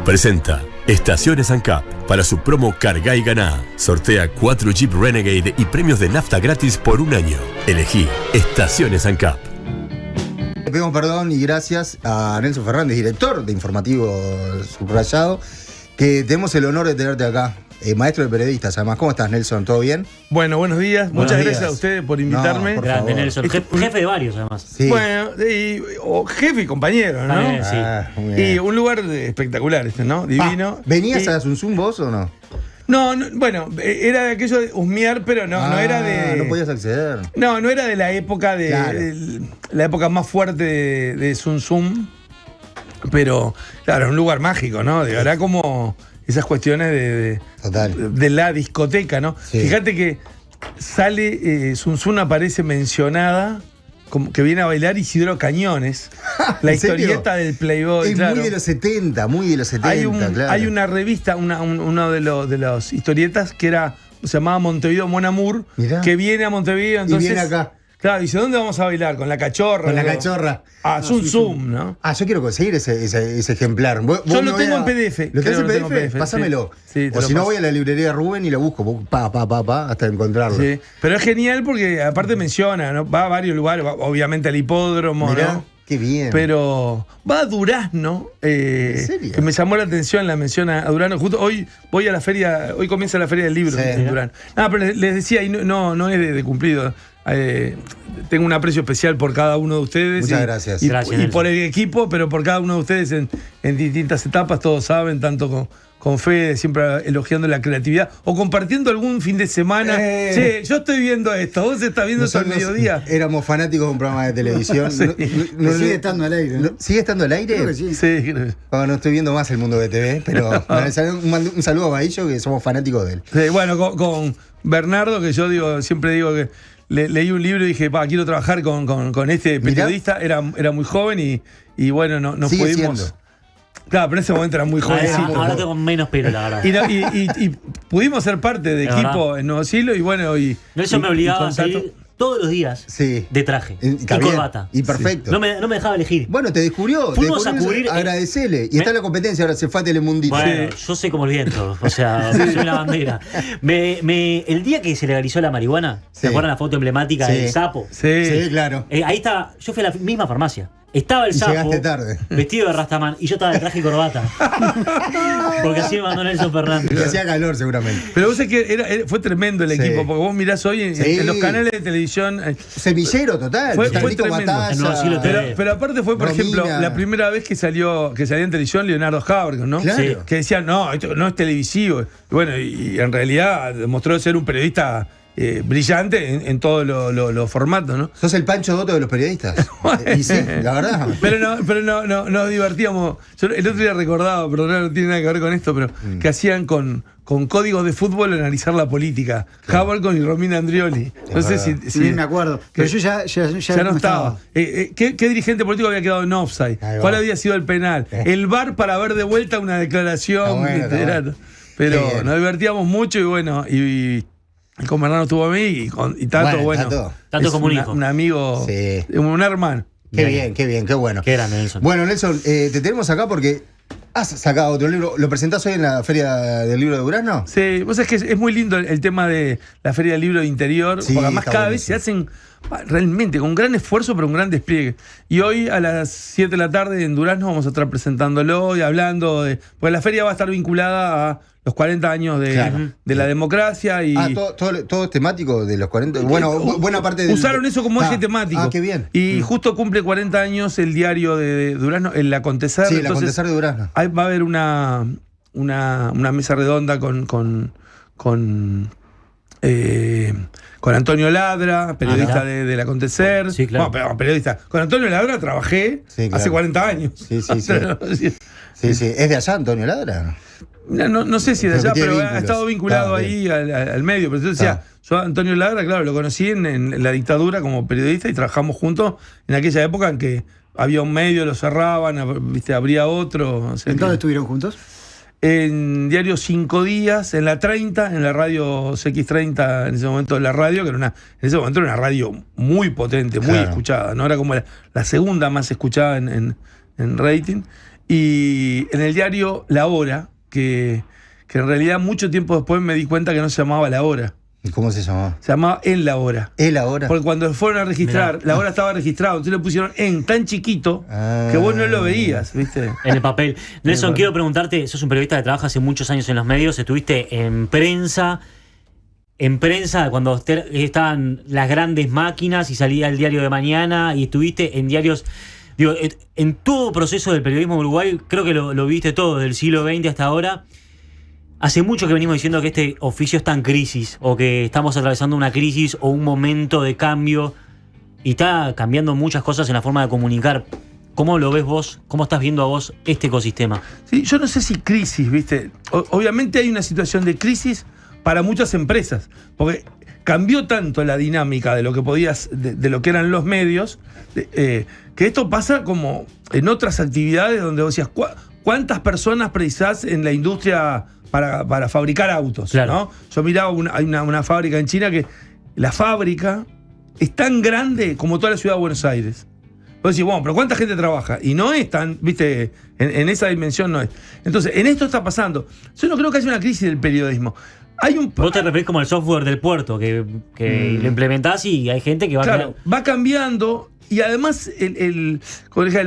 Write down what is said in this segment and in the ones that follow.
presenta Estaciones ANCAP para su promo Cargá y Ganá. Sortea 4 Jeep Renegade y premios de nafta gratis por un año. Elegí Estaciones ANCAP. Le pedimos perdón y gracias a Nelson Fernández, director de Informativo Subrayado, que tenemos el honor de tenerte acá. Maestro de periodistas, además. ¿Cómo estás, Nelson? ¿Todo bien? Bueno, buenos días. Muchas gracias a ustedes por invitarme. No, por Grande, favor. Nelson. Jefe de varios, además. Sí. Bueno, Jefe y compañero, ¿no? También, sí. Muy bien. Y un lugar espectacular ¿no? Divino. ¿Venías Y- a Asunción vos o no? No, bueno, era de aquello de husmear, pero no era de... No podías acceder. No era de la época Claro. la época más fuerte de Zum Zum. Pero, claro, es un lugar mágico, ¿no? De verdad como esas cuestiones Total. de la discoteca, ¿no? Sí. Fíjate que sale, Zum Zum aparece mencionada como que viene a bailar Isidro Cañones, la ¿En serio? historieta del Playboy. Es claro. muy de los 70, muy de los 70, claro. Hay una revista, uno de los historietas que se llamaba Montevideo Mon Amour, Mirá. que viene a Montevideo, entonces. Y viene acá. Claro, dice, ¿dónde vamos a bailar? Con la cachorra. Con la Digo, cachorra. Ah, Zum Zum, ¿no? Yo quiero conseguir ese ejemplar. Yo lo no tengo voy en PDF. ¿Lo tenés Creo en que lo tengo en PDF? PDF, Pásamelo. sí. Te O lo si no, paso. voy a la librería Rubén y lo busco. Hasta encontrarlo. Sí. Pero es genial porque aparte menciona, ¿no? Va a varios lugares, obviamente al hipódromo, Mirá, ¿no? qué bien. Pero va a Durazno, ¿En serio? que me llamó la atención, la menciona a Durazno. Justo hoy voy a la feria, hoy comienza la feria del libro Sí. en Durazno. Pero les decía, y no es de cumplido. Tengo un aprecio especial por cada uno de ustedes. Muchas gracias. Gracias, Y Nelson. por el equipo, pero por cada uno de ustedes en distintas etapas, todos saben, tanto con Fede, siempre elogiando la creatividad, o compartiendo algún fin de semana. Che, yo estoy viendo esto, vos estás viendo esto al Nosotros mediodía. éramos fanáticos de un programa de televisión. Sí. Sigue estando al aire, ¿no? ¿Sigue estando al aire? Creo que sí. Sí, creo. No estoy viendo más el mundo de TV, pero un saludo a Bahillo, que somos fanáticos de él. Sí, bueno, con Bernardo, que yo siempre digo que leí un libro y dije, quiero trabajar con este Mirá. periodista, era muy joven y bueno, no Sigue pudimos. siendo. Claro, pero en ese momento era muy jovencito. Ahora tengo menos pelo, la verdad. Y pudimos ser parte de Es equipo verdad. en Nuevo Siglo y bueno, Nelson me obligaba a contacto. salir todos los días Sí. de traje y Está bien. corbata. Y perfecto. No me dejaba elegir. Bueno, te descubrió. Fuimos a cubrir- Agradecele. Y está en la competencia, ahora se fue a Telemundito. Bueno, yo sé como el viento, o sea, soy una bandera. El día que se legalizó la marihuana, Sí. ¿se acuerdan la foto emblemática Sí. del sapo? Sí. Sí, claro. Ahí estaba, yo fui a la misma farmacia. Estaba el Y sapo llegaste tarde. vestido de Rastaman y yo estaba de traje y corbata. Porque así me mandó Nelson Fernández. Que hacía calor, seguramente. Pero vos sabés que fue tremendo el Sí. equipo, porque vos mirás hoy Sí. en los canales de televisión. Semillero total. Fue Carlitos tremendo. Batalla, En Nuevo Siglo TV. Pero aparte fue, por Romina. ejemplo, la primera vez que salía en televisión Leonardo Jabrgo, ¿no? Claro. Sí. Que decían, no, esto no es televisivo. Y bueno, y en realidad demostró ser un periodista brillante en todos los formatos, ¿no? Sos el Pancho Dotto de los periodistas. Y sí, la verdad. Pero no nos divertíamos. Yo el otro día recordaba, perdón, no tiene nada que ver con esto, pero que hacían con códigos de fútbol analizar la política. Jabrgo y Romina Andrioli. No sé si Sí, me acuerdo. Pero yo ya no estaba. ¿Qué dirigente político había quedado en offside? Ahí va. ¿Cuál había sido el penal? El VAR para ver de vuelta una declaración. Está bueno, está Era- bueno. Pero Qué bien. nos divertíamos mucho y bueno, y con Bernardo estuvo a mí y Tato, bueno. Tato es como un hijo. un amigo, Sí. un hermano. Qué bien, qué bueno. Qué grande, Nelson. Bueno, Nelson, te tenemos acá porque has sacado otro libro. ¿Lo presentás hoy en la Feria del Libro de Durazno? Sí, vos sabés que es muy lindo el tema de la Feria del Libro de Interior, Sí, porque además está cada vez se hacen realmente con gran esfuerzo, pero un gran despliegue. Y hoy a las 7 de la tarde en Durazno vamos a estar presentándolo y hablando de. Porque la feria va a estar vinculada a los 40 años Claro. de la democracia y. Todo es temático de los 40. Bueno, buena parte de. Usaron eso como eje temático. Ah, qué bien. Y justo cumple 40 años el diario de Durazno, el Acontecer. Sí, el Entonces, Acontecer de Durazno. ahí va a haber una mesa redonda con Antonio Ladra, periodista del Acontecer. Sí, claro. Bueno, pero periodista. Con Antonio Ladra trabajé Sí, claro. hace 40 años. Sí. Sí. ¿Es de allá, Antonio Ladra? No sé si de Pero allá, que tiene pero ha vínculos. estado vinculado Ah, ahí al medio. Pero entonces decía, yo a Antonio Ladra, claro, lo conocí en la dictadura como periodista y trabajamos juntos en aquella época en que había un medio, lo cerraban, ¿viste? Habría otro. O sea, ¿En dónde estuvieron juntos? en Diario 5 Días, en la 30, en la radio CX30, en ese momento la radio, que en ese momento era una radio muy potente, muy Claro. escuchada, ¿no? Era como la segunda más escuchada en rating. y en el diario La Hora, que en realidad mucho tiempo después me di cuenta que no se llamaba La Hora. ¿Y cómo se llamaba? Se llamaba En La Hora. ¿En La Hora? Porque cuando fueron a registrar, La Hora estaba registrado, entonces le pusieron En tan chiquito que vos no lo veías, ¿viste? En el papel. Nelson, quiero preguntarte, sos un periodista que trabaja hace muchos años en los medios, estuviste en prensa cuando estaban las grandes máquinas y salía el diario de mañana, y estuviste en diarios, digo, en todo proceso del periodismo en Uruguay, creo que lo viste todo, del siglo XX hasta ahora. Hace mucho que venimos diciendo que este oficio está en crisis, o que estamos atravesando una crisis o un momento de cambio, y está cambiando muchas cosas en la forma de comunicar. ¿Cómo lo ves vos? ¿Cómo estás viendo a vos este ecosistema? Sí, yo no sé si crisis, ¿viste? Obviamente hay una situación de crisis para muchas empresas, porque cambió tanto la dinámica de lo que de lo que eran los medios, que esto pasa como en otras actividades donde vos decías, ¿cuántas personas precisás en la industria para fabricar autos? Claro. ¿No? Yo miraba hay una fábrica en China que la fábrica es tan grande como toda la ciudad de Buenos Aires. Vos decís, bueno, pero ¿cuánta gente trabaja? Y no es tan, viste, en esa dimensión no es. Entonces, en esto está pasando. Yo no creo que haya una crisis del periodismo. Vos te referís como al software del puerto, que lo implementás y hay gente que va cambiando. Y además el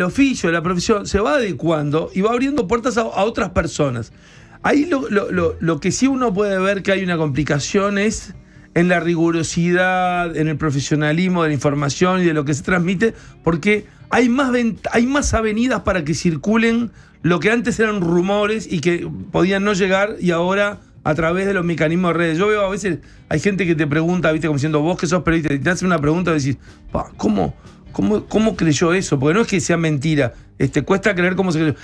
oficio, la profesión, se va adecuando y va abriendo puertas a otras personas. Ahí lo que sí uno puede ver que hay una complicación es en la rigurosidad, en el profesionalismo de la información y de lo que se transmite, porque hay más avenidas para que circulen lo que antes eran rumores y que podían no llegar, y ahora a través de los mecanismos de redes. Yo veo a veces, hay gente que te pregunta, viste, como diciendo, vos que sos periodista, y te hace una pregunta y decís, ¿cómo creyó eso? Porque no es que sea mentira, cuesta creer cómo se creyó.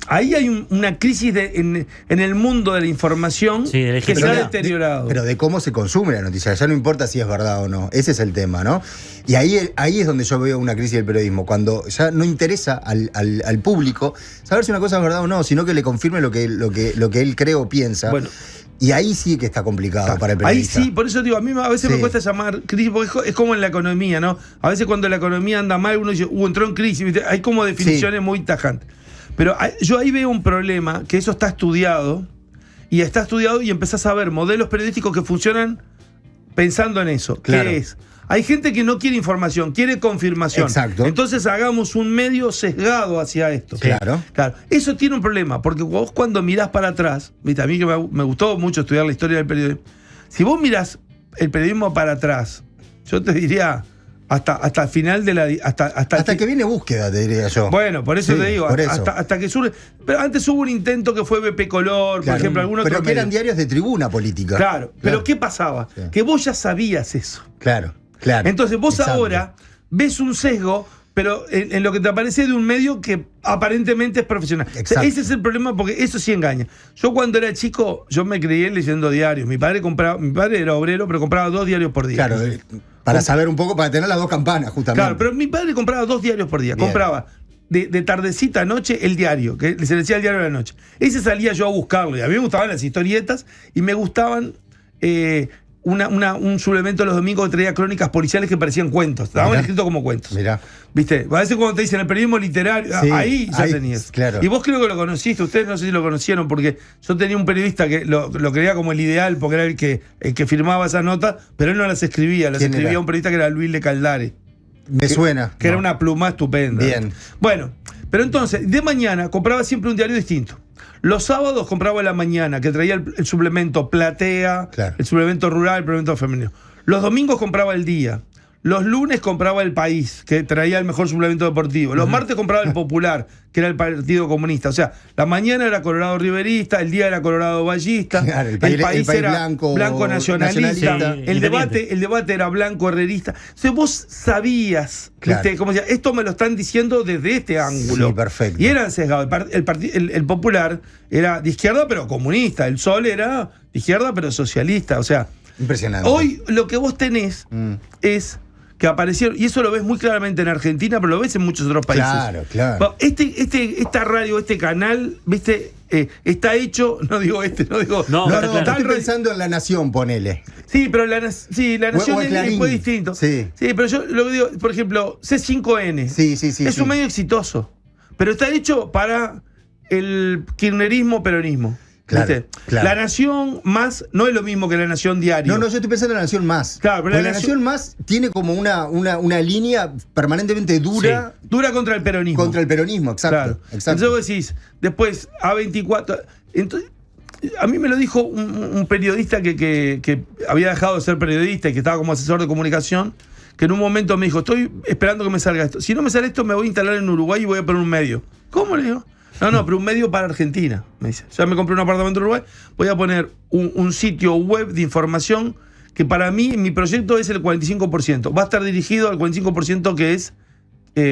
Ahí hay una crisis en el mundo de la información, que se ha deteriorado. Pero de cómo se consume la noticia, ya no importa si es verdad o no, ese es el tema, ¿no? Y ahí es donde yo veo una crisis del periodismo, cuando ya no interesa al público saber si una cosa es verdad o no, sino que le confirme lo que él cree o piensa. Bueno, y ahí sí que está complicado para el periodista. Ahí sí, por eso digo, a mí a veces me cuesta llamar crisis, porque es como en la economía, ¿no? A veces cuando la economía anda mal, uno dice, entró en crisis, ¿viste? Hay como definiciones muy tajantes. Pero yo ahí veo un problema, que eso está estudiado, y empezás a ver modelos periodísticos que funcionan pensando en eso. Claro. ¿Qué es? Hay gente que no quiere información, quiere confirmación. Exacto. Entonces hagamos un medio sesgado hacia esto. Claro. Eso tiene un problema, porque vos cuando mirás para atrás, ¿viste? A mí que me gustó mucho estudiar la historia del periodismo. Si vos mirás el periodismo para atrás, yo te diría hasta el final de la... Hasta que viene búsqueda, te diría yo. Bueno, por eso te digo, hasta que surge... Pero antes hubo un intento que fue BP Color, por ejemplo, algunos otros. Pero que eran diarios de tribuna política. Claro. Pero ¿qué pasaba? Sí. Que vos ya sabías eso. Claro. Entonces vos ahora ves un sesgo, pero en lo que te aparece de un medio que aparentemente es profesional. O sea, ese es el problema, porque eso sí engaña. Yo cuando era chico, yo me crié leyendo diarios. Mi padre era obrero, pero compraba 2 diarios por día. Claro, para saber un poco, para tener las 2 campanas, justamente. Claro, pero mi padre compraba 2 diarios por día. Bien. Compraba de tardecita a noche el diario, que se decía el diario de la noche. Ese salía yo a buscarlo, y a mí me gustaban las historietas, y me gustaban... un suplemento los domingos que traía crónicas policiales que parecían cuentos. Estaban escritos como cuentos. Mirá. ¿Viste? A veces cuando te dicen el periodismo literario, sí, ahí ya tenías. Claro. Y vos creo que lo conociste, ustedes no sé si lo conocieron, porque yo tenía un periodista que lo creía como el ideal, porque era el que firmaba esas notas, pero él no las escribía, las escribía un periodista que era Luis Le Caldare. Me suena. Que era una pluma estupenda. Bien. Bueno, pero entonces, de mañana compraba siempre un diario distinto. Los sábados compraba en la mañana, que traía el suplemento Platea, claro, el suplemento rural, el suplemento femenino. Los domingos compraba El Día. Los lunes compraba El País, que traía el mejor suplemento deportivo. Los martes compraba El Popular, que era el Partido Comunista. O sea, la mañana era Colorado Riverista, el día era Colorado Ballista, claro, el país era blanco nacionalista. Sí, el debate era blanco herrerista. O sea, vos sabías, claro, ¿viste? Como decía, esto me lo están diciendo desde este ángulo. Sí, perfecto. Y eran sesgados. El Popular era de izquierda, pero comunista. El Sol era de izquierda, pero socialista. O sea, impresionante. Hoy lo que vos tenés es que aparecieron, y eso lo ves muy claramente en Argentina, pero lo ves en muchos otros países. Claro. Esta radio, este canal, ¿viste? Está hecho, no estoy pensando en La Nación, ponele. Sí, pero La Nación fue distinto. Sí, pero yo lo digo, por ejemplo, C5N. Sí. Es un medio exitoso, pero está hecho para el kirchnerismo, peronismo. Claro, ¿Viste? claro. La Nación Más no es lo mismo que La Nación Diario. No, yo estoy pensando en La Nación Más. Claro, pero Porque La La Nación Más tiene como una línea permanentemente dura dura contra el peronismo. contra el peronismo, exacto. Claro. exacto. Entonces vos decís, después A24. Entonces, a mí me lo dijo un periodista que había dejado de ser periodista y que estaba como asesor de comunicación, que en un momento me dijo, estoy esperando que me salga esto. Si no me sale esto, me voy a instalar en Uruguay y voy a poner un medio. ¿Cómo? Le digo. No, pero un medio para Argentina, me dice. Ya me compré un apartamento en Uruguay, voy a poner un sitio web de información que para mí, mi proyecto es el 45%. Va a estar dirigido al 45% que es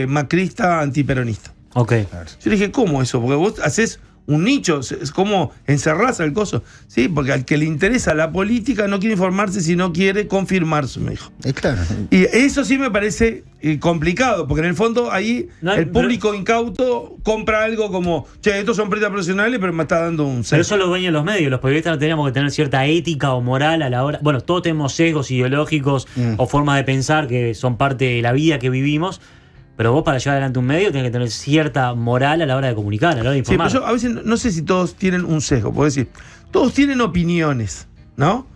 macrista, antiperonista. Ok. Yo le dije, ¿cómo eso? Porque vos haces un nicho, es como encerrás al coso. Sí, porque al que le interesa la política no quiere informarse si no quiere confirmarse, me dijo. Es claro. Y eso sí me parece complicado, porque en el fondo ahí el público incauto compra algo como, che, estos son periodistas profesionales, pero me está dando un sesgo. Pero eso lo dueños los medios. Los periodistas no teníamos que tener cierta ética o moral a la hora. Bueno, todos tenemos sesgos ideológicos o formas de pensar que son parte de la vida que vivimos. Pero vos para llevar adelante un medio tenés que tener cierta moral a la hora de comunicar, a la hora de informar. Sí, pero yo a veces no sé si todos tienen un sesgo, puedo decir, todos tienen opiniones, ¿no?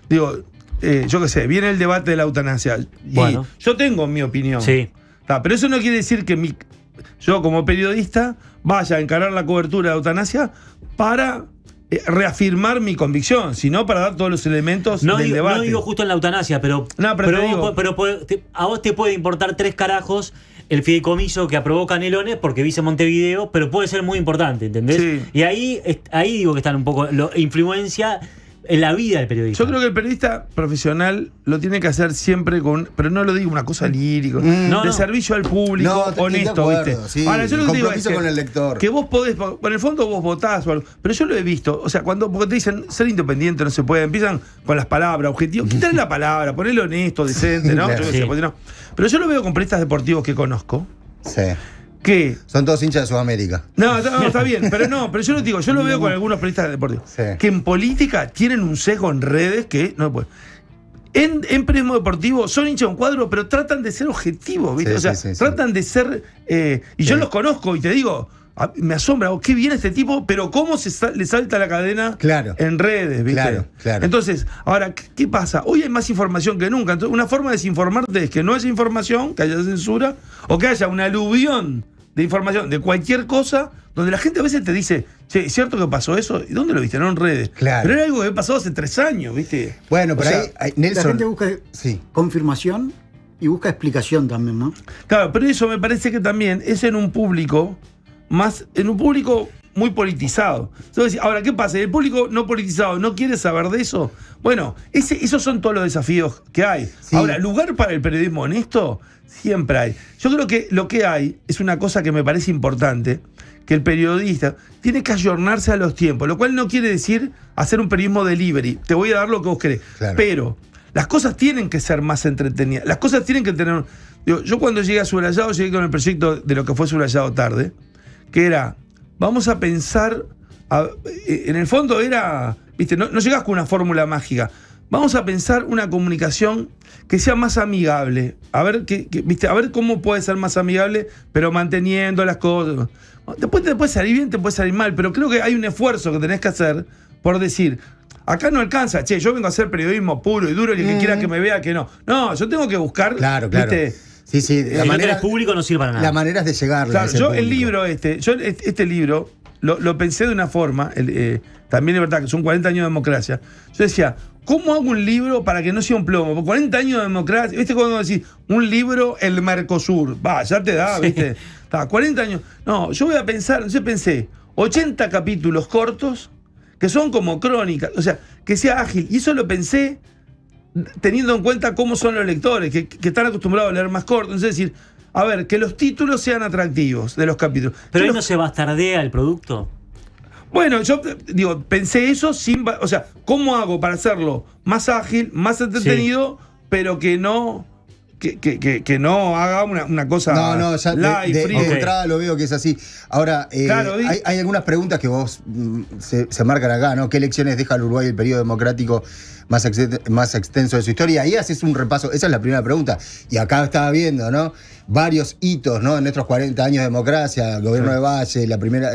Digo, yo qué sé, viene el debate de la eutanasia. Bueno. Y yo tengo mi opinión. Sí. Pero eso no quiere decir que yo como periodista vaya a encarar la cobertura de eutanasia para reafirmar mi convicción, sino para dar todos los elementos del debate. No digo justo en la eutanasia, pero a vos te puede importar 3 carajos el fideicomiso que aprobó Canelones porque viste Montevideo, pero puede ser muy importante, ¿entendés? Sí. Y ahí digo que están un poco influencia en la vida del periodista. Yo creo que el periodista profesional lo tiene que hacer siempre pero no lo digo una cosa lírica, de servicio al público, honesto, ¿viste? Sí, ahora, yo lo que digo es con el lector. que vos podés, en el fondo vos votás o algo, pero yo lo he visto, o sea, porque te dicen ser independiente no se puede, empiezan con las palabras, objetivo, quitarle la palabra, ponerle honesto, decente, ¿no? Claro, Yo qué sé, porque no. Pero yo lo veo con periodistas deportivos que conozco, Sí. que Son todos hinchas de Sudamérica. no, está bien, pero yo lo digo, yo lo veo con algunos periodistas deportivos, Sí. que en política tienen un sesgo en redes que no puede. En periodismo deportivo son hinchas de un cuadro, pero tratan de ser objetivos, ¿viste? Sí, o sea, sí. tratan de ser. Y yo los conozco y te digo, me asombra, qué bien este tipo, pero cómo le salta la cadena en redes, ¿viste? Claro. Entonces, ahora, ¿qué pasa? Hoy hay más información que nunca. Entonces, una forma de desinformarte es que no haya información, que haya censura, o que haya un aluvión de información de cualquier cosa, donde la gente a veces te dice, che, ¿es cierto que pasó eso? ¿Y dónde lo viste? No en redes. Claro. Pero era algo que pasó hace 3 años, ¿viste? Bueno, pero Nelson. La gente busca confirmación y busca explicación también, ¿no? Claro, pero eso me parece que también es en un público muy politizado. Entonces, ahora, ¿qué pasa? ¿El público no politizado no quiere saber de eso? Bueno, esos son todos los desafíos que hay. Sí. Ahora, lugar para el periodismo honesto siempre hay. Yo creo que lo que hay es una cosa que me parece importante, que el periodista tiene que ayornarse a los tiempos, lo cual no quiere decir hacer un periodismo delivery. Te voy a dar lo que vos querés. Claro. Pero las cosas tienen que ser más entretenidas. Las cosas tienen que tener... yo cuando llegué a Subrayado, llegué con el proyecto de lo que fue Subrayado Tarde, que era, vamos a pensar, en el fondo era, viste, no llegás con una fórmula mágica, vamos a pensar una comunicación que sea más amigable, a ver viste, a ver cómo puede ser más amigable, pero manteniendo las cosas. Después te puede salir bien, te puede salir mal, pero creo que hay un esfuerzo que tenés que hacer por decir, acá no alcanza, che, yo vengo a hacer periodismo puro y duro y el que quiera que me vea que no. No, yo tengo que buscar, Claro. ¿viste? Sí, La manera del público no sirve para nada. La manera es de llegarle. Claro, yo el libro este libro lo pensé de una forma, también es verdad que son 40 años de democracia. Yo decía, ¿cómo hago un libro para que no sea un plomo? Por 40 años de democracia, ¿viste cuando decís un libro, el Mercosur? Ya te da, ¿viste? 40 años. No, yo voy a pensar, entonces pensé, 80 capítulos cortos que son como crónicas, o sea, que sea ágil. Y eso lo pensé teniendo en cuenta cómo son los lectores, que están acostumbrados a leer más corto. Es decir, a ver, que los títulos sean atractivos de los capítulos. Pero ahí no se bastardea el producto. Bueno, yo digo, pensé eso o sea, ¿cómo hago para hacerlo más ágil, más entretenido, pero que no haga una cosa ya de entrada lo veo que es así. Ahora, claro, hay algunas preguntas que vos se marcan acá, ¿no? ¿Qué lecciones deja el Uruguay el periodo democrático más extenso de su historia? Ahí haces un repaso, esa es la primera pregunta. Y acá estaba viendo, ¿no? Varios hitos, ¿no? En nuestros 40 años de democracia, el gobierno de Valle, la primera,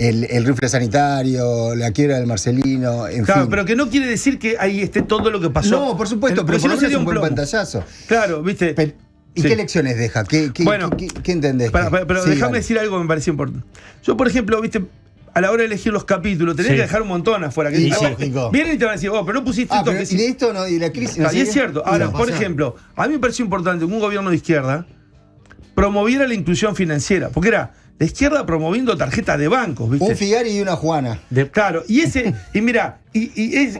el rifle sanitario, la quiebra del Marcelino, en Claro, fin. pero que no quiere decir que ahí esté todo lo que pasó. No, por supuesto, pero si no por lo menos sería un buen plomo. pantallazo. Claro, ¿viste? ¿Y Sí. qué lecciones deja? ¿Qué entendés? Pero Sí, déjame vale. decir algo que me pareció importante. Yo, por ejemplo, ¿viste? A la hora de elegir los capítulos, tenés Sí. que dejar un montón afuera. Y sí, Vienen y te van a decir, pero no pusiste esto. Pero, que ¿y sí. de esto no? ¿Y la crisis? No Y sé es qué? cierto. Ahora, va a por pasar. ejemplo, a mí me pareció importante que un gobierno de izquierda promoviera la inclusión financiera, porque era la izquierda promoviendo tarjetas de bancos, ¿viste? Un Figari y una Juana. Claro, y mira,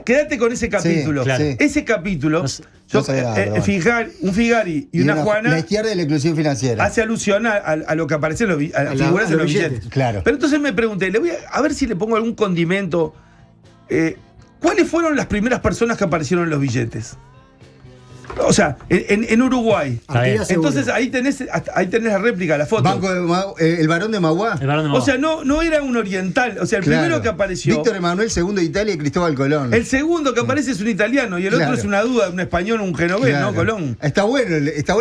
quédate con ese capítulo. claro. Sí. Ese capítulo, No sabía nada, pero bueno. un Figari y una Juana La izquierda y la inclusión financiera. hace alusión a lo que aparece en los a las A figuras de los los billetes. billetes. Claro. Pero entonces me pregunté, a ver si le pongo algún condimento. ¿Cuáles fueron las primeras personas que aparecieron en los billetes? O sea, en Uruguay. Está bien. Artigas seguro. Entonces ahí tenés la réplica, la foto. Banco de el varón de Magua. El varón de O Magua. sea, no era un oriental. O sea, el Claro. primero que apareció. Víctor Emanuel II de Italia y Cristóbal Colón. El segundo que aparece es un italiano y el Claro. otro es una duda, un español, un genovés, Claro. ¿no? Colón. Está bueno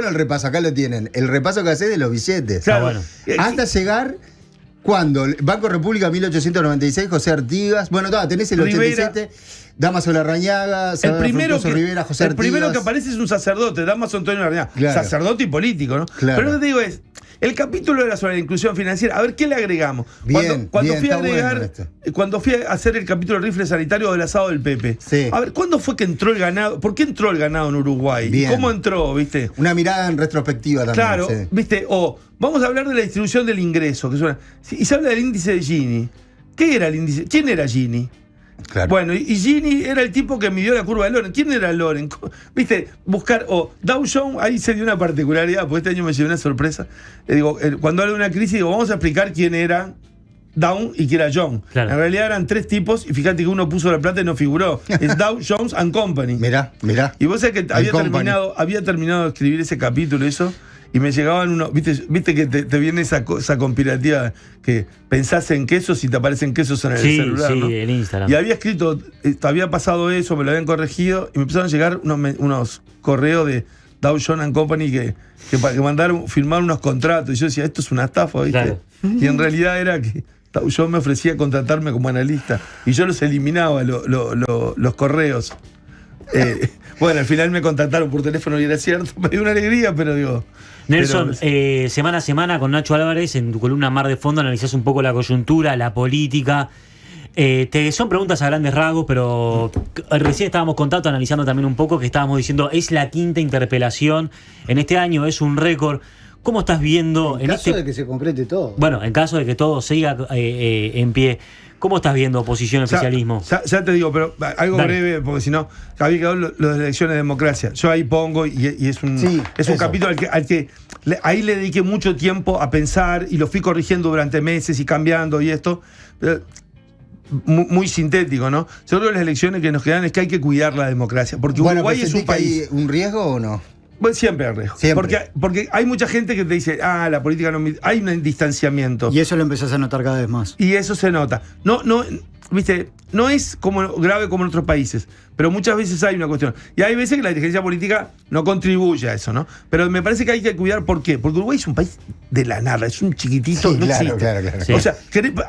el repaso, acá lo tienen. El repaso que hace de los billetes. Claro. bueno. Hasta llegar cuando Banco República 1896, José Artigas. Bueno, tenés el Rivera. 87, Damaso Larrañaga, Rivera, José el primero Artigas. que aparece es un sacerdote, Damaso Antonio Larrañaga. Claro. Sacerdote y político, ¿no? Claro. Pero lo que te digo es, el capítulo era sobre la inclusión financiera. A ver, ¿qué le agregamos? Bien, cuando bien, fui a está bueno agregar, esto. cuando fui a hacer el capítulo del rifle sanitario del asado del Pepe. Sí. A ver, ¿cuándo fue que entró el ganado? ¿Por qué entró el ganado en Uruguay? Bien. ¿Cómo entró, viste? Una mirada en retrospectiva también. Claro, sí. viste, vamos a hablar de la distribución del ingreso, y se habla del índice de Gini. ¿Qué era el índice? ¿Quién era Gini? Claro. Bueno, y Gini era el tipo que midió la curva de Loren. ¿Quién era Loren? Viste, buscar, Dow Jones, ahí se dio una particularidad, porque este año me llevé una sorpresa. Le digo, cuando hablo de una crisis, digo, vamos a explicar quién era Dow y quién era John. Claro. En realidad eran tres tipos, y fíjate que uno puso la plata y no figuró. Es Dow Jones and Company. Mirá. Y vos sabés que había Company. terminado de escribir ese capítulo, eso, y me llegaban unos. Viste que te viene esa conspirativa que pensás en quesos y te aparecen quesos en el Sí, celular. sí, ¿no? en Instagram. Y había escrito, había pasado eso, me lo habían corregido, y me empezaron a llegar unos correos de Dow Jones and Company que mandaron firmar unos contratos. Y yo decía, esto es una estafa, ¿viste? Claro. Y en realidad era que Dow Jones me ofrecía contratarme como analista. Y yo los eliminaba, los correos. Bueno, al final me contactaron por teléfono y era cierto, me dio una alegría, pero digo. Nelson, pero- semana a semana con Nacho Álvarez, en tu columna Mar de Fondo, analizás un poco la coyuntura, la política. Son preguntas a grandes rasgos, pero recién estábamos analizando también un poco, que estábamos diciendo, es la quinta interpelación en este año, es un récord. ¿Cómo estás viendo En caso de que se concrete todo. Bueno, en caso de que todo siga en pie, ¿cómo estás viendo oposición, oficialismo? Ya te digo, pero algo Dale. breve, porque si no, había quedado lo de las elecciones de democracia. Yo ahí pongo, y es un, Sí, es un eso. capítulo al que ahí le dediqué mucho tiempo a pensar y lo fui corrigiendo durante meses y cambiando y esto. Muy sintético, ¿no? Yo creo que las elecciones que nos quedan es que hay que cuidar la democracia, porque Bueno, Uruguay pero es un ¿sentís que país. hay un riesgo o no? Bueno, siempre hay riesgo. Siempre. Porque hay mucha gente que te dice, la política no. Hay un distanciamiento. Y eso lo empezás a notar cada vez más. Y eso se nota. Viste, no es grave como en otros países, pero muchas veces hay una cuestión. Y hay veces que la dirigencia política no contribuye a eso, ¿no? Pero me parece que hay que cuidar, ¿por qué? Porque Uruguay es un país de la nada, es un chiquitito, Sí, no claro, existe. claro. Sí. O sea,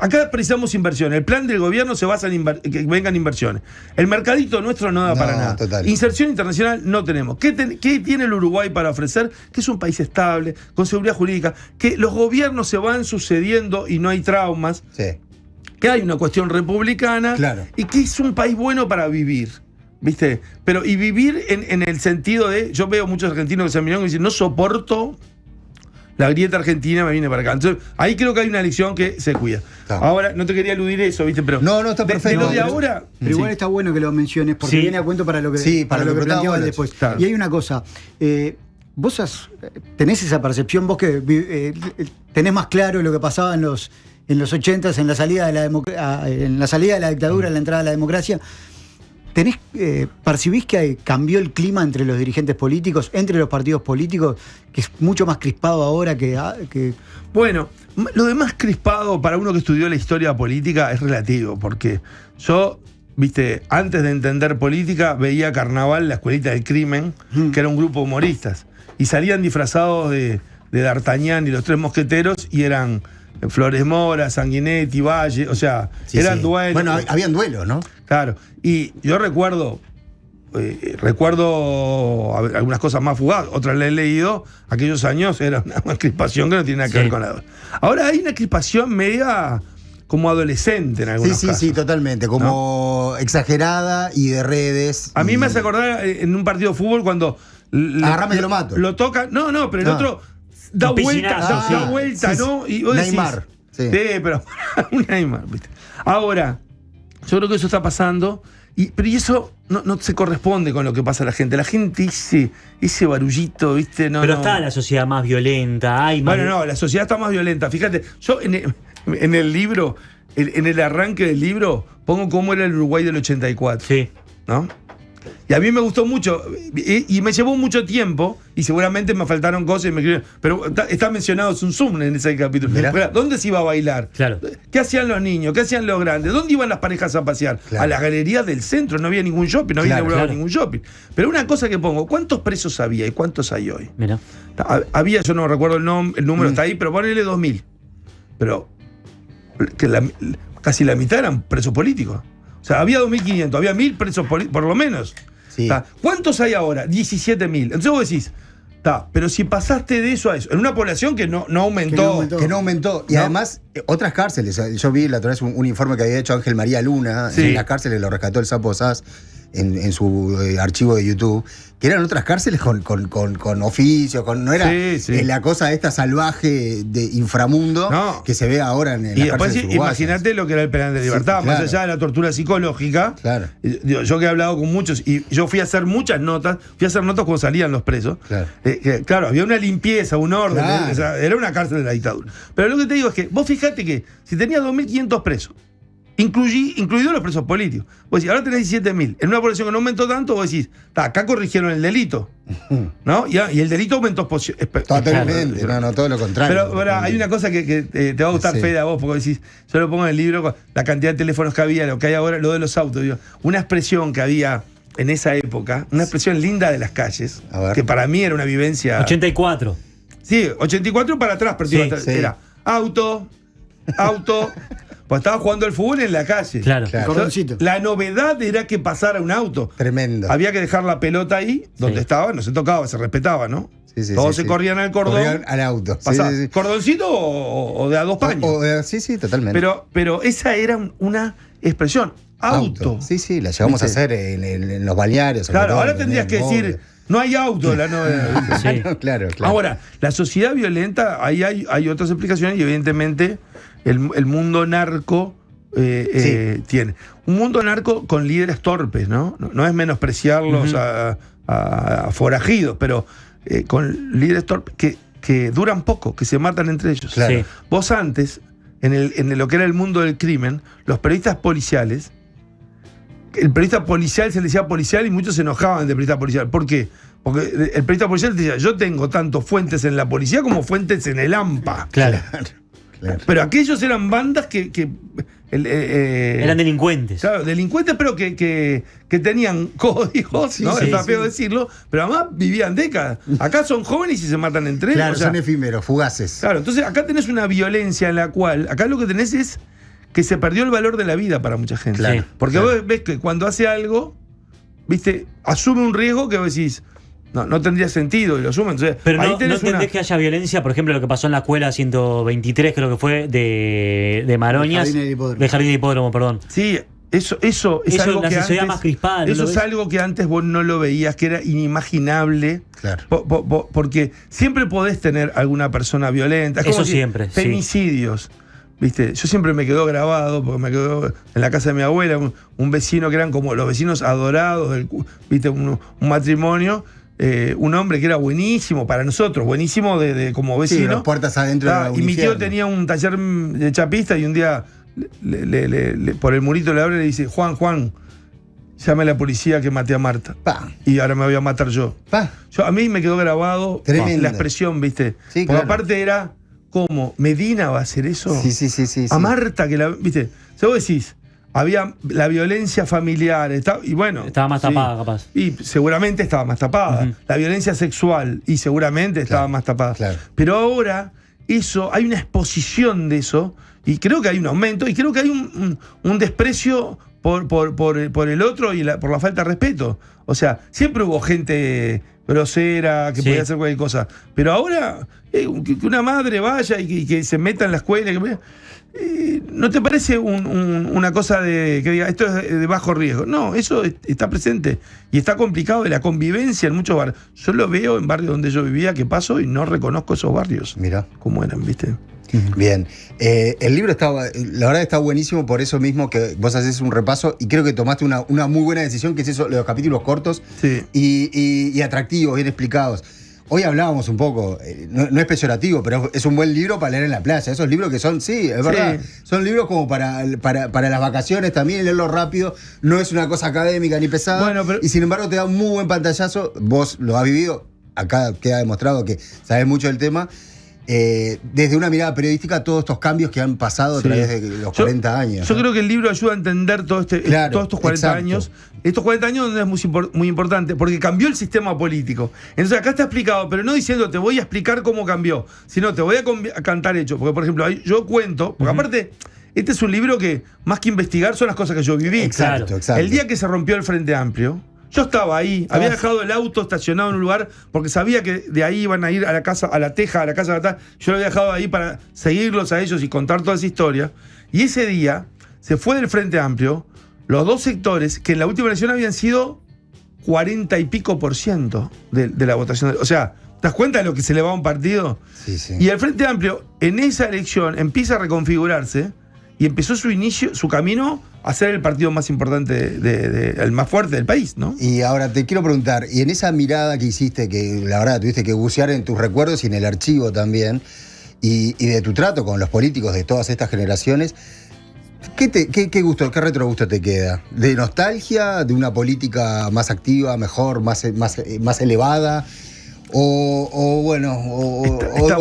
acá precisamos inversión. El plan del gobierno se basa en que vengan inversiones. El mercadito nuestro no da No, para nada. total. Inserción internacional no tenemos. ¿Qué tiene el Uruguay para ofrecer? Que es un país estable, con seguridad jurídica, que los gobiernos se van sucediendo y no hay traumas, Sí. que hay una cuestión republicana, Claro. y que es un país bueno para vivir. ¿Viste? Pero, y vivir en el sentido de. Yo veo muchos argentinos que se miran y dicen, no soporto la grieta argentina, me viene para acá. Entonces, ahí creo que hay una elección que se cuida. Está. Ahora, no te quería aludir eso, ¿viste? Pero. No, está de perfecto. lo de No, ahora. Pero igual sí. está bueno que lo menciones porque Sí. viene a cuento para lo que, Sí, para lo que planteabas preguntábamos, después. claro. Y hay una cosa, vos tenés esa percepción, vos que tenés más claro lo que pasaba en los 80s, en la salida de la dictadura, en la entrada de la democracia. ¿Percibís que cambió el clima entre los dirigentes políticos, entre los partidos políticos, que es mucho más crispado ahora que Bueno, lo de más crispado para uno que estudió la historia política es relativo, porque yo, viste, antes de entender política, veía Carnaval, la escuelita del crimen, que era un grupo de humoristas, y salían disfrazados de D'Artagnan y los tres mosqueteros, y eran Flores Mora, Sanguinetti, Valle, o sea, eran duelos. Bueno, habían duelos, ¿no? Claro, y yo recuerdo algunas cosas más fugaces, otras las he leído, aquellos años era una crispación que no tiene nada que ver con la... Ahora hay una crispación media como adolescente en algunos casos. Sí, totalmente, como exagerada y de redes. A mí me hace acordar en un partido de fútbol cuando... Agarrame que lo mato. Lo toca, no, pero el otro da vuelta, ¿no? Y vos Neymar. Decís, sí, pero un Neymar, ¿viste? Ahora, yo creo que eso está pasando, pero eso no se corresponde con lo que pasa a la gente. La gente ese barullito, ¿viste? Pero está la sociedad más violenta. Bueno, la sociedad está más violenta. Fíjate, yo en el libro, en el arranque del libro, pongo cómo era el Uruguay del 84. Sí. ¿No? Y a mí me gustó mucho, y me llevó mucho tiempo, y seguramente me faltaron cosas, pero está mencionado Sun Tzu en ese capítulo. ¿Dónde se iba a bailar? Claro. ¿Qué hacían los niños? ¿Qué hacían los grandes? ¿Dónde iban las parejas a pasear? Claro. A las galerías del centro, no había ningún shopping, no había ningún shopping. Pero una cosa que pongo, ¿cuántos presos había y cuántos hay hoy? Mira. Había, yo no recuerdo el número, está ahí, pero ponele 2.000. Pero casi la mitad eran presos políticos. O sea, había 2.500, había 1.000 presos por lo menos. Sí. ¿Cuántos hay ahora? 17.000. Entonces vos decís, pero si pasaste de eso a eso, en una población que no aumentó. Que no aumentó. Y además, otras cárceles. Yo vi la otra vez un informe que había hecho Ángel María Luna en las cárceles, lo rescató el Sapo Sass en su archivo de YouTube, que eran otras cárceles con oficios, no era la cosa esta salvaje de inframundo que se ve ahora en las cárceles uruguayas. Imagínate lo que era el penal de libertad, más allá de la tortura psicológica. Claro. Yo que he hablado con muchos, y yo fui a hacer muchas notas, cuando salían los presos. Claro, había una limpieza, un orden, era una cárcel de la dictadura. Pero lo que te digo es que vos fijate que si tenías 2.500 presos, incluidos los presos políticos, vos decís, ahora tenés 17.000. En una población que no aumentó tanto, vos decís, acá corrigieron el delito, ¿no? Y el delito aumentó. Totalmente, no, todo lo contrario. Pero hay una cosa que te va a gustar, Fede, a vos, porque decís, yo lo pongo en el libro, la cantidad de teléfonos que había, lo que hay ahora, lo de los autos, digo, una expresión que había en esa época, una expresión linda de las calles, que para mí era una vivencia... 84. Sí, 84 para atrás, pero era auto... Pues estaba jugando al fútbol en la calle. Claro. Entonces, la novedad era que pasara un auto. Tremendo. Había que dejar la pelota ahí, donde estaba, no se tocaba, se respetaba, ¿no? Todos se corrían al cordón. Corrían al auto. ¿Cordoncito o de a dos paños? Sí, totalmente. Pero esa era una expresión. Auto. Sí, la llegamos a hacer en los balnearios. Claro, ahora tendrías que decir, no hay auto, la novedad. Claro. Ahora, la sociedad violenta, ahí hay otras explicaciones y evidentemente el mundo narco tiene. Un mundo narco con líderes torpes, ¿no? No es menospreciarlos a forajidos, pero con líderes torpes que duran poco, que se matan entre ellos. Claro. Sí. Vos antes, en lo que era el mundo del crimen, los periodistas policiales, el periodista policial se le decía policial y muchos se enojaban del periodista policial. ¿Por qué? Porque el periodista policial decía, yo tengo tanto fuentes en la policía como fuentes en el AMPA. Claro. Pero aquellos eran bandas que eran delincuentes. Claro, delincuentes, pero que tenían códigos, ¿no? Está feo decirlo, pero además vivían décadas. Acá son jóvenes y se matan entre ellos. Claro, son efímeros, fugaces. Claro, entonces acá tenés una violencia en la cual, acá lo que tenés es que se perdió el valor de la vida para mucha gente. Claro, porque vos ves que cuando hace algo, viste, asume un riesgo que vos decís, no tendría sentido y lo asume. Entonces, pero ahí no entendés que haya violencia, por ejemplo, lo que pasó en la escuela 123, creo que fue, de Maroñas. De Jardín de Hipódromo, perdón. Sí, eso es algo la que sociedad antes, más crispada. eso es algo que antes vos no lo veías, que era inimaginable. Claro. Porque siempre podés tener alguna persona violenta. Es eso como siempre. Femicidios. ¿Viste? Yo siempre me quedó grabado, porque me quedó en la casa de mi abuela, un vecino que eran como los vecinos adorados, ¿viste? Un matrimonio. Un hombre que era buenísimo para nosotros, buenísimo de como vecino. Sí, las puertas adentro de la y mi tío tenía un taller de chapista y un día por el murito le abre y le dice, Juan, llame a la policía que maté a Marta. Y ahora me voy a matar yo. A mí me quedó grabado la expresión, ¿viste? Sí, porque aparte era como, ¿Medina va a hacer eso? Sí. A Marta que ¿viste? Si vos decís, había la violencia familiar, y bueno. Estaba más tapada, capaz. Y seguramente estaba más tapada. La violencia sexual, y seguramente estaba más tapada. Claro. Pero ahora eso, hay una exposición de eso, y creo que hay un aumento, y creo que hay un desprecio por el otro y por la falta de respeto. O sea, siempre hubo gente grosera que podía hacer cualquier cosa, pero ahora que una madre vaya y que se meta en la escuela, ¿no te parece una cosa que diga esto es de bajo riesgo? No, eso está presente y está complicado de la convivencia en muchos barrios. Yo lo veo en barrios donde yo vivía, que paso y no reconozco esos barrios. Mira cómo eran, ¿viste? Bien, el libro la verdad está buenísimo por eso mismo que vos haces un repaso y creo que tomaste una muy buena decisión, que es eso, los capítulos cortos y atractivos, bien explicados. Hoy hablábamos un poco, no es peyorativo, pero es un buen libro para leer en la playa. Esos libros que son, es verdad, son libros como para las vacaciones también, leerlo rápido, no es una cosa académica ni pesada, y sin embargo te da un muy buen pantallazo, vos lo has vivido, acá queda demostrado que sabés mucho del tema. Desde una mirada periodística, todos estos cambios que han pasado a través de los 40 años. Yo creo que el libro ayuda a entender todos estos 40 años. Estos 40 años donde es muy importante, porque cambió el sistema político. Entonces acá está explicado, pero no diciendo te voy a explicar cómo cambió, sino te voy a cantar hechos. Porque, por ejemplo, yo cuento, porque aparte, este es un libro que, más que investigar, son las cosas que yo viví. Exacto. El día que se rompió el Frente Amplio, yo estaba ahí, había dejado el auto estacionado en un lugar porque sabía que de ahí iban a ir a la casa, a la teja, a la casa de atrás. Yo lo había dejado ahí para seguirlos a ellos y contar toda esa historia. Y ese día se fue del Frente Amplio los dos sectores que en la última elección habían sido 40 y pico % de la votación. O sea, ¿te das cuenta de lo que se le va a un partido? Sí. Y el Frente Amplio en esa elección empieza a reconfigurarse y empezó su camino a ser el partido más importante, el más fuerte del país, ¿no? Y ahora te quiero preguntar, y en esa mirada que hiciste, que la verdad tuviste que bucear en tus recuerdos y en el archivo también, y de tu trato con los políticos de todas estas generaciones, ¿qué gusto, qué retrogusto te queda? ¿De nostalgia? ¿De una política más activa, mejor, más elevada? O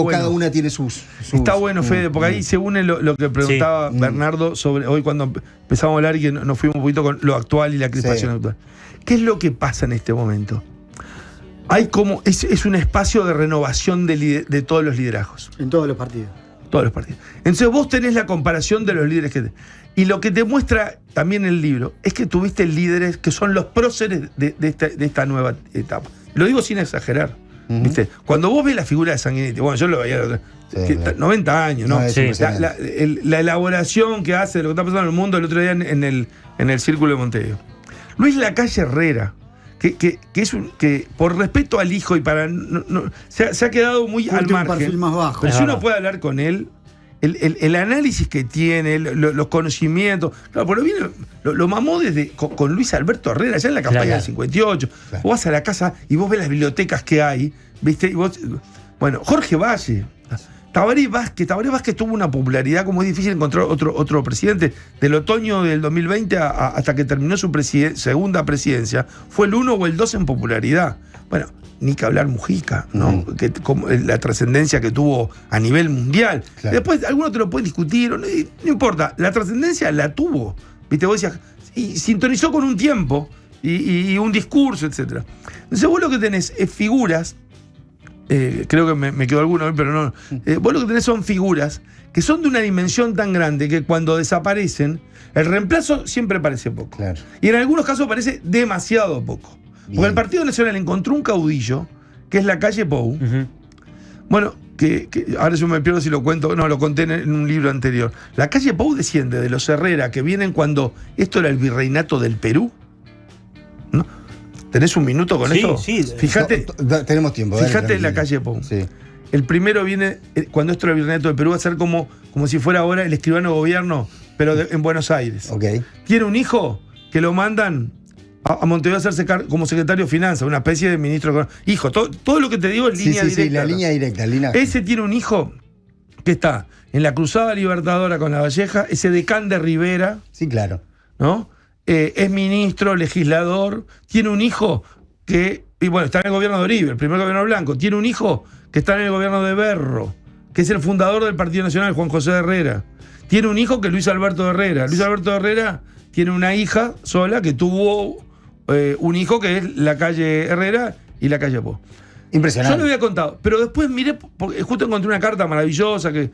cada una tiene sus Está bueno, Fede, porque ahí se une lo que preguntaba Bernardo sobre hoy cuando empezamos a hablar y que nos fuimos un poquito con lo actual y la crispación actual. ¿Qué es lo que pasa en este momento? Hay como es un espacio de renovación de todos los liderazgos. En todos los partidos. Todos los partidos. Entonces vos tenés la comparación de los líderes y lo que te muestra también el libro es que tuviste líderes que son los próceres de esta nueva etapa. Lo digo sin exagerar. ¿Viste? Cuando vos ves la figura de Sanguinetti, bueno, yo lo veía 90 años, ¿no? La elaboración que hace de lo que está pasando en el mundo el otro día en el Círculo de Montevideo. Luis Lacalle Herrera, que por respeto al hijo y para se ha quedado muy al margen. Un perfil más bajo. Pero si uno puede hablar con él, el análisis que tiene, los conocimientos. Claro, por lo mamó con Luis Alberto Herrera, ya en la campaña del 58. Claro. Vos vas a la casa y vos ves las bibliotecas que hay, ¿viste? Bueno, Jorge Valle. Tabaré Vázquez tuvo una popularidad como es difícil encontrar otro presidente. Del otoño del 2020 hasta que terminó su segunda presidencia, fue el 1 o el 2 en popularidad. Bueno, ni que hablar Mujica, ¿no? Como la trascendencia que tuvo a nivel mundial. Claro. Después, algunos te lo pueden discutir, no importa, la trascendencia la tuvo. ¿Viste? Vos decías, y sintonizó con un tiempo y un discurso, etc. Entonces, vos lo que tenés es figuras. Creo que me quedó alguno hoy, pero no. Vos lo que tenés son figuras que son de una dimensión tan grande que cuando desaparecen, el reemplazo siempre parece poco. Claro. Y en algunos casos parece demasiado poco. Porque el Partido Nacional encontró un caudillo, que es Lacalle Pou. Bueno, que ahora yo me pierdo si lo cuento, no, lo conté en un libro anterior. Lacalle Pou desciende de los Herrera, que vienen cuando esto era el virreinato del Perú. ¿No? ¿Tenés un minuto con esto? Sí, fíjate. Tenemos tiempo. Fíjate en Lacalle Pou. Sí. El primero viene, cuando esto era el virreinato del Perú, va a ser como si fuera ahora el escribano de gobierno, pero en Buenos Aires. Okay. Tiene un hijo que lo mandan a Montevideo a hacerse como secretario de Finanzas, una especie de ministro. Hijo, todo lo que te digo es línea directa. Sí, la línea directa. Ese tiene un hijo que está en la Cruzada Libertadora con La Valleja, ese decán de Rivera. Sí, claro. ¿No? Es ministro, legislador. Tiene un hijo que, y bueno, está en el gobierno de Uribe, el primer gobierno blanco. Tiene un hijo que está en el gobierno de Berro, que es el fundador del Partido Nacional, Juan José Herrera. Tiene un hijo que es Luis Alberto Herrera. Luis Alberto Herrera tiene una hija sola que tuvo un hijo que es Lacalle Herrera y Lacalle Pou. Impresionante. Yo lo había contado, pero después miré, porque justo encontré una carta maravillosa que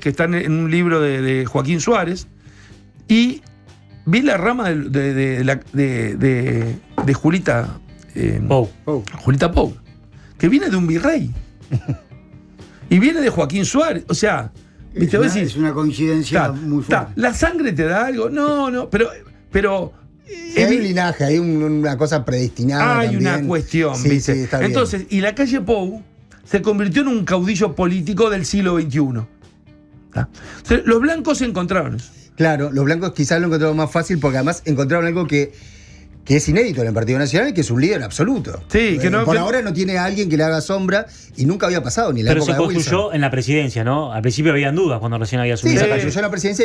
está en un libro de Joaquín Suárez, y vi la rama de Julita Pou. Julita Pou, que viene de un virrey. Y viene de Joaquín Suárez. O sea, ¿viste? Es una coincidencia muy fuerte. ¿La sangre te da algo? No, pero hay un linaje, hay una cosa predestinada. hay también. una cuestión, Sí, ¿viste? sí, está bien. Entonces, y la calle Pou se convirtió en un caudillo político del siglo XXI. Entonces, los blancos encontraron eso. Claro, los blancos quizás lo encontraron más fácil porque además encontraron algo que es inédito en el Partido Nacional y que es un líder absoluto. Sí, que no. Por ahora no tiene a alguien que le haga sombra y nunca había pasado ni en la Pero época se de Wilson. construyó en la presidencia, ¿no? Al principio habían dudas cuando recién había Sí, asumido. se construyó en la presidencia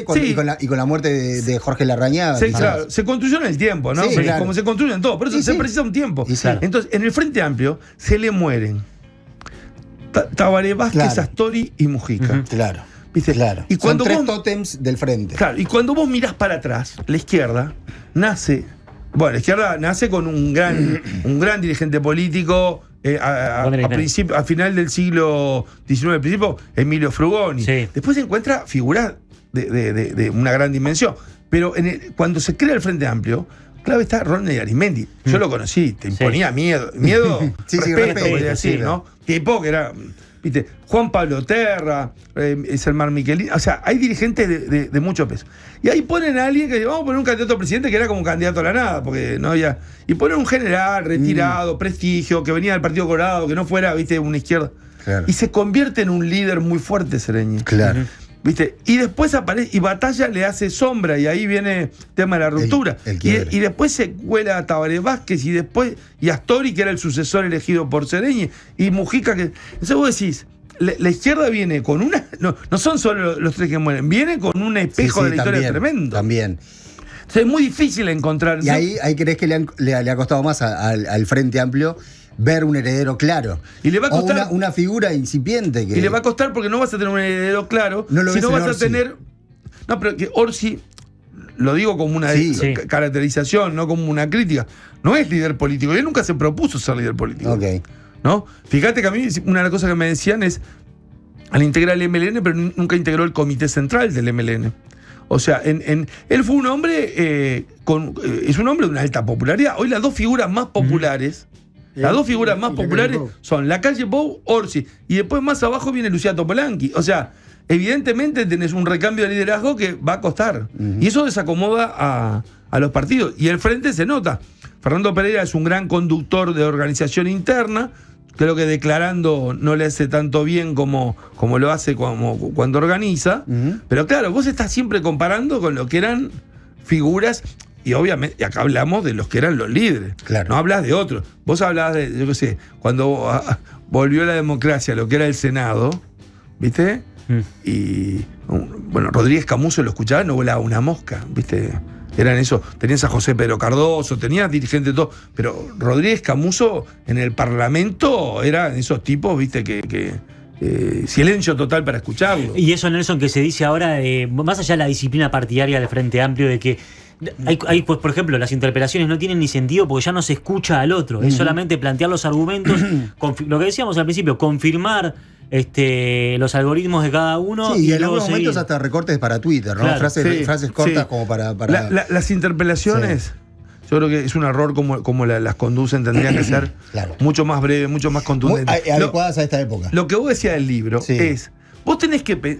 y con la muerte de Jorge Larrañaga. Sí, claro, se construyó en el tiempo, ¿no? Sí, claro. Como se construyen todo. Por eso Y se sí. precisa un tiempo. Y sí. Entonces, en el Frente Amplio se le mueren Tabaré Vázquez, Claro. Astori y Mujica. Claro. ¿Viste? Claro. Y cuando Son tres vos- tótems del frente. Claro, y cuando vos mirás para atrás, la izquierda nace. Bueno, la izquierda nace con un gran dirigente político. A final del siglo XIX, al principio, Emilio Frugoni. Sí. Después se encuentra figuras de una gran dimensión. Pero cuando se crea el Frente Amplio, clave está Rodney Arismendi. Yo lo conocí, te imponía miedo. Miedo, Sí, respeto, podría decir, sí, ¿no? Tipo que era. ¿Viste? Juan Pablo Terra, Selmar Michelini, o sea, hay dirigentes de mucho peso. Y ahí ponen a alguien que dice, vamos a poner un candidato a presidente que era como candidato a la nada, porque no había. Y ponen un general retirado, prestigio, que venía del Partido Colorado, que no fuera, viste, una izquierda. Claro. Y se convierte en un líder muy fuerte, Sereñi. Claro. ¿Viste? Y después aparece, y Batalla le hace sombra, y ahí viene el tema de la ruptura. El quiebre. y después se cuela a Tabaré Vázquez, y Astori, que era el sucesor elegido por Sereñi, y Mujica, que. Entonces vos decís, la izquierda viene con una. No son solo los tres que mueren, viene con un espejo de la historia tremendo. También. Entonces es muy difícil encontrar. Y ahí crees que le ha costado más al Frente Amplio ver un heredero claro. Y le va a costar. O una figura incipiente. Y le va a costar porque no vas a tener un heredero claro, No lo ves sino en vas a Orsi. tener. No, pero que Orsi, lo digo como una Sí. caracterización, no como una crítica, no es líder político. Él nunca se propuso ser líder político. Ok. ¿No? Fíjate que a mí una de las cosas que me decían es, al integrar el MLN, pero nunca integró el comité central del MLN. O sea, él fue un hombre es un hombre de una alta popularidad. Hoy las dos figuras más populares, son la calle Pou, Orsi, y después más abajo viene Luciano Topolanqui. O sea, evidentemente tenés un recambio de liderazgo que va a costar. Y eso desacomoda a los partidos. Y el frente se nota. Fernando Pereira es un gran conductor de organización interna. Creo que declarando no le hace tanto bien como lo hace cuando organiza. Pero claro, vos estás siempre comparando con lo que eran figuras. Y obviamente, acá hablamos de los que eran los líderes. Claro. No hablas de otros. Vos hablás de, yo qué sé, cuando volvió la democracia, lo que era el Senado, ¿viste? Y bueno, Rodríguez Camuso lo escuchaba, no volaba una mosca, ¿viste? Eran eso, tenías a José Pedro Cardoso, tenías dirigentes todo, pero Rodríguez Camuso en el Parlamento eran esos tipos, ¿viste? Que silencio total para escucharlo. Y eso, Nelson, que se dice ahora, más allá de la disciplina partidaria del Frente Amplio, de que hay, pues, por ejemplo, las interpelaciones no tienen ni sentido porque ya no se escucha al otro. Es solamente plantear los argumentos, lo que decíamos al principio, confirmar los algoritmos de cada uno. Sí, y en luego algunos momentos seguir. hasta recortes para Twitter, ¿no? Claro, frases cortas como para... Las interpelaciones, yo creo que es un error como las conducen, tendrían que ser Claro. mucho más breves, mucho más contundentes. adecuadas a esta época. Lo que vos decías del libro Sí. es, vos tenés que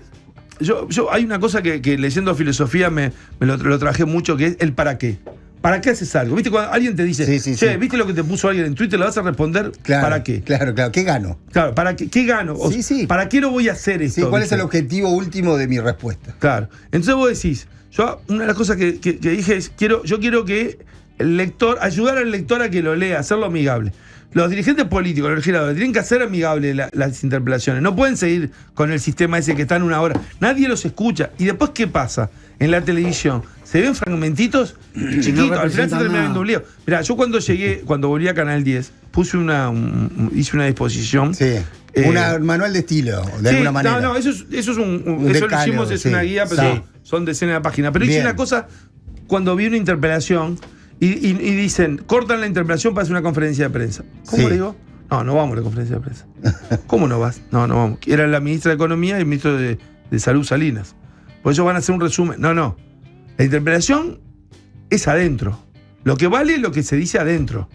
yo hay una cosa que leyendo filosofía me lo trabajé mucho, que es el para qué. ¿Para qué haces algo? ¿Viste cuando alguien te dice, Sí. ¿viste lo que te puso alguien en Twitter? Le vas a responder, Claro, ¿para qué? Claro. ¿Qué gano? Claro, ¿para qué? ¿Qué gano? Sí. ¿Para qué lo voy a hacer esto? Sí, ¿cuál es ¿viste? el objetivo último de mi respuesta? Claro. Entonces vos decís, una de las cosas que dije es, yo quiero que el lector, ayudar al lector a que lo lea, hacerlo amigable. Los dirigentes políticos, los legisladores, tienen que hacer amigables las interpelaciones. No pueden seguir con el sistema ese que está en una hora. Nadie los escucha. ¿Y después qué pasa? En la televisión se ven fragmentitos chiquitos. No al final se termina viendo un lío. Mirá, yo cuando volví a Canal 10, hice una disposición. Sí. Un manual de estilo, de alguna manera. No, eso es eso lo decálogo, hicimos, es sí. una guía, pero Sí. son decenas de páginas. Pero hice Bien. una cosa cuando vi una interpelación y dicen, cortan la interpelación para hacer una conferencia de prensa. ¿Cómo Sí. le digo? No vamos a la conferencia de prensa. ¿Cómo no vas? No vamos. Era la ministra de Economía y el ministro de Salud, Salinas. Por ellos van a hacer un resumen. No. La interpelación es adentro. Lo que vale es lo que se dice adentro.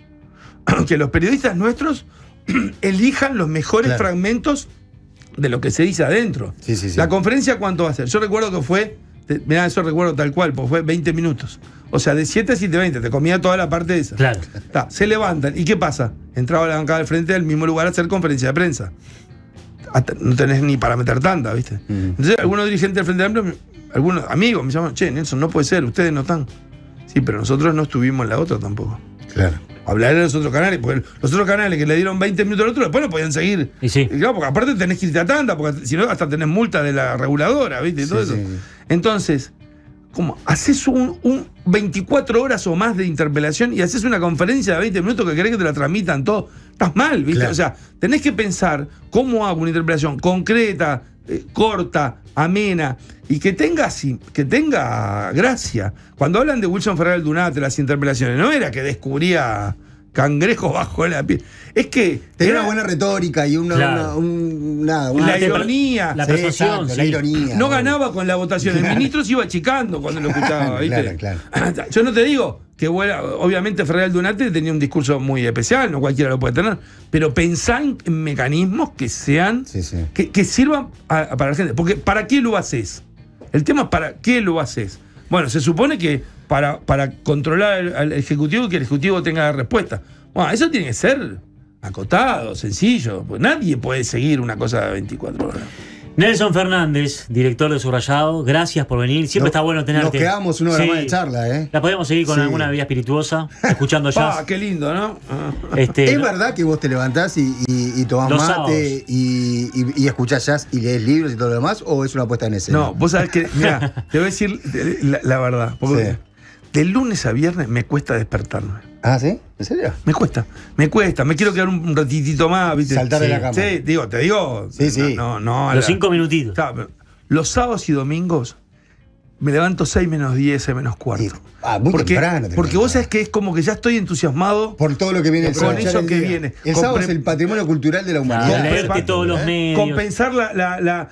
Que los periodistas nuestros elijan los mejores fragmentos de lo que se dice adentro. Sí. La conferencia, ¿cuánto va a ser? Yo recuerdo que fue, mirá, eso recuerdo tal cual, porque fue 20 minutos. O sea, de 7 a 7:20, te comía toda la parte de esa. Claro. Se levantan. ¿Y qué pasa? Entraba a la bancada del frente del mismo lugar a hacer conferencia de prensa. No tenés ni para meter tanta, ¿viste? Entonces, algunos dirigentes del Frente Amplio, algunos amigos me llaman, che, Nelson, no puede ser, ustedes no están. Sí, pero nosotros no estuvimos en la otra tampoco. Claro. Hablar de los otros canales, porque los otros canales que le dieron 20 minutos al otro, después no podían seguir. Y sí. Claro, porque aparte tenés que irte a tanta, porque si no, hasta tenés multa de la reguladora, ¿viste? Y todo eso. Entonces, ¿cómo? Haces un 24 horas o más de interpelación y haces una conferencia de 20 minutos que querés que te la transmitan todo. Estás mal, ¿viste? Claro. O sea, tenés que pensar cómo hago una interpelación concreta, corta, amena y que tenga gracia. Cuando hablan de Wilson Ferrer Aldunate, las interpelaciones, no era que descubría cangrejos bajo la piel. Es que tenía una buena retórica y la ironía. La persuasión. Exacto, la ironía. No ganaba con la votación. El ministro se iba achicando cuando lo escuchaba, ¿viste? Claro. Yo no te digo que, bueno, obviamente Ferrer Aldunate tenía un discurso muy especial, no cualquiera lo puede tener, pero pensá en mecanismos que sean, que sirvan para la gente. Porque ¿para qué lo haces? El tema es ¿para qué lo haces? Bueno, se supone que para controlar al Ejecutivo y que el Ejecutivo tenga la respuesta. Bueno, eso tiene que ser acotado, sencillo, pues nadie puede seguir una cosa de 24 horas. Nelson Fernández, director de Subrayado, gracias por venir. Siempre está bueno tenerte. Nos quedamos una hora más de charla, ¿eh? La podemos seguir con alguna bebida espirituosa, escuchando jazz. Qué lindo, ¿no? ¿Es verdad que vos te levantás y tomás mate y escuchás jazz y lees libros y todo lo demás? ¿O es una puesta en escena? No, vos sabés que, mira, te voy a decir la verdad. Porque de lunes a viernes me cuesta despertarme. ¿Ah, sí? ¿En serio? Me cuesta. Me quiero quedar un ratitito más, ¿viste? Saltar de la cama. Sí, te digo. Sí. No, los 5 minutitos. Claro, los sábados y domingos me levanto 6 menos 10, 6 menos cuarto. Muy temprano. Porque vos sabés que es como que ya estoy entusiasmado por todo lo que viene con eso que viene. El sábado es el patrimonio cultural de la humanidad. Leerte todos los medios. Compensar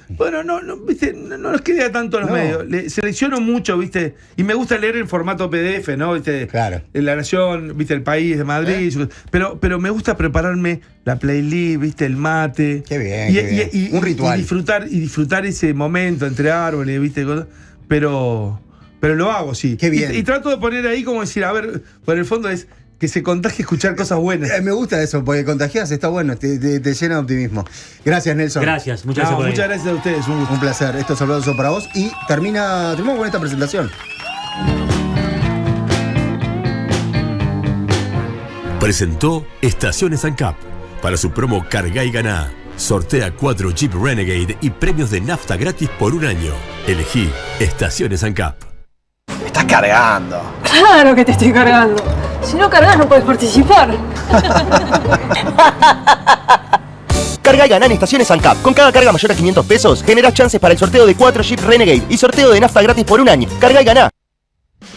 bueno, ¿viste? No nos queda tanto los medios. Selecciono mucho, ¿viste? Y me gusta leer en formato PDF, ¿no? ¿Viste? Claro. La Nación, ¿viste? El País de Madrid. Pero me gusta prepararme la playlist, ¿viste? El mate. Qué bien. Un ritual. Y disfrutar ese momento entre árboles, ¿viste? Pero lo hago, sí. Qué bien. Y trato de poner ahí como decir, a ver, por el fondo es que se contagie escuchar cosas buenas. Me gusta eso, porque contagias, está bueno, te llena de optimismo. Gracias, Nelson. Gracias, muchas gracias a ustedes. Un placer. Esto es Aplauso para vos. Y terminamos con esta presentación. Presentó Estaciones ANCAP. Para su promo Cargá y Ganá. Sortea 4 Jeep Renegade y premios de nafta gratis por un año. Elegí Estaciones ANCAP. Me estás cargando. Claro que te estoy cargando. Si no cargas no puedes participar. Carga y gana en Estaciones ANCAP. Con cada carga mayor a 500 pesos, generás chances para el sorteo de 4 Jeep Renegade y sorteo de nafta gratis por un año. Carga y ganá.